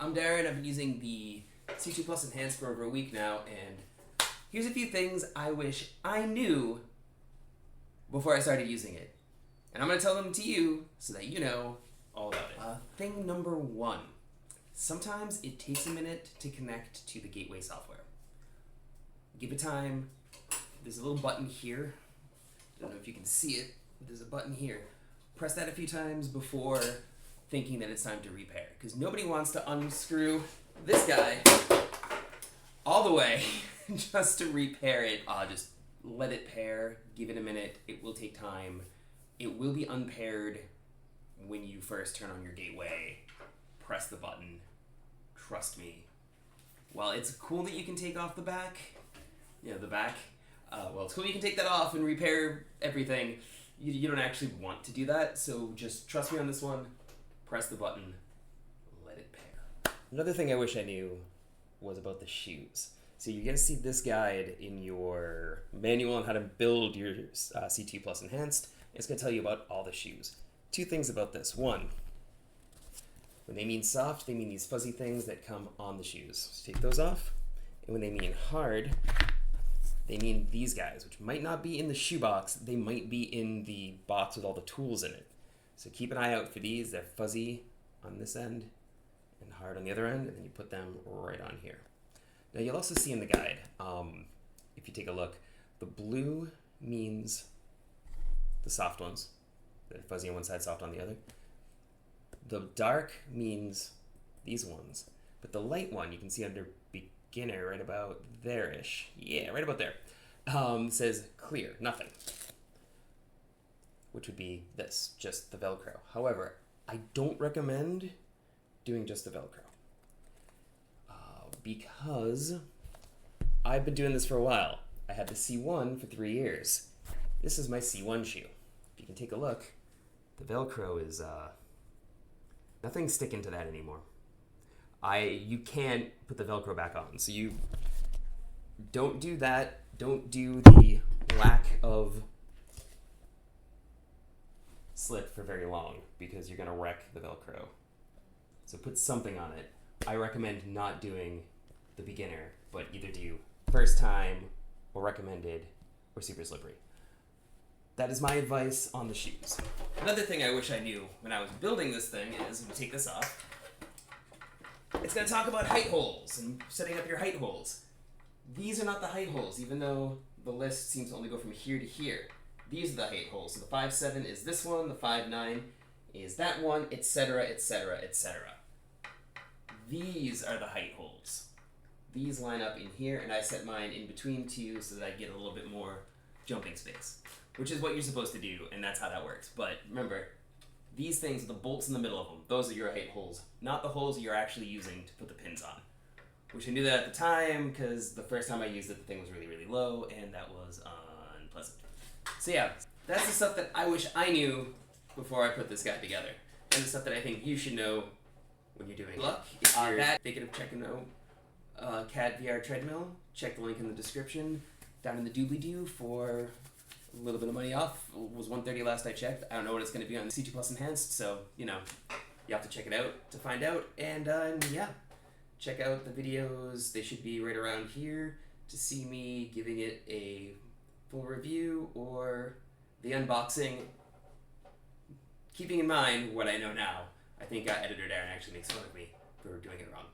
I'm Darren. I've been using the C2 Plus Enhanced for over a week now, and here's a few things I wish I knew before I started using it. And I'm going to tell them to you so that you know all about it. Thing number one. Sometimes it takes a minute to connect to the gateway software. Give it time. There's a little button here. I don't know if you can see it. There's a button here. Press that a few times before thinking that it's time to repair. Because nobody wants to unscrew this guy all the way just to repair it. Just let it pair. Give it a minute. It will take time. It will be unpaired when you first turn on your gateway. Press the button. Trust me. While it's cool that you can take off the back, it's cool you can take that off and repair everything. You don't actually want to do that, so just trust me on this one. Press the button. Let it pair. Another thing I wish I knew was about the shoes. So you're going to see this guide in your manual on how to build your C2 Plus Enhanced. It's going to tell you about all the shoes. Two things about this. One, when they mean soft, they mean these fuzzy things that come on the shoes. So take those off. And when they mean hard, they mean these guys, which might not be in the shoebox. They might be in the box with all the tools in it. So keep an eye out for these. They're fuzzy on this end and hard on the other end, and then you put them right on here. Now you'll also see in the guide, if you take a look, the blue means the soft ones. They're fuzzy on one side, soft on the other. The dark means these ones. But the light one, you can see under beginner right about there-ish. Yeah, right about there. Says clear, nothing. Which would be this, just the Velcro. However, I don't recommend doing just the Velcro. Because I've been doing this for a while. I had the C1 for 3 years. This is my C1 shoe. If you can take a look, the Velcro is, nothing's sticking to that anymore. You can't put the Velcro back on. So you don't do that. Don't do the lack of slit for very long because you're going to wreck the Velcro. So put something on it. I recommend not doing the beginner, but either do first time or recommended or super slippery. That is my advice on the shoes. Another thing I wish I knew when I was building this thing is, when you take this off, it's going to talk about height holes and setting up your height holes. These are not the height holes, even though the list seems to only go from here to here. These are the height holes. So the 5'7" is this one, the 5'9" is that one, etc., etc., etc. These are the height holes. These line up in here, and I set mine in between two so that I get a little bit more jumping space, which is what you're supposed to do, and that's how that works. But remember, these things, the bolts in the middle of them, those are your height holes, not the holes you're actually using to put the pins on. Which I knew that at the time, because the first time I used it, the thing was really, really low, and that was unpleasant. So yeah, that's the stuff that I wish I knew before I put this guide together, and the stuff that I think you should know when you're doing luck. If you're thinking of checking out KATVR treadmill, check the link in the description down in the doobly-doo for a little bit of money off. It was $130 last I checked. I don't know what it's going to be on the C2 Plus Enhanced, so, you have to check it out to find out. And, yeah, check out the videos. They should be right around here to see me giving it a full review or the unboxing. Keeping in mind what I know now, I think editor Darren actually makes fun of me for doing it wrong.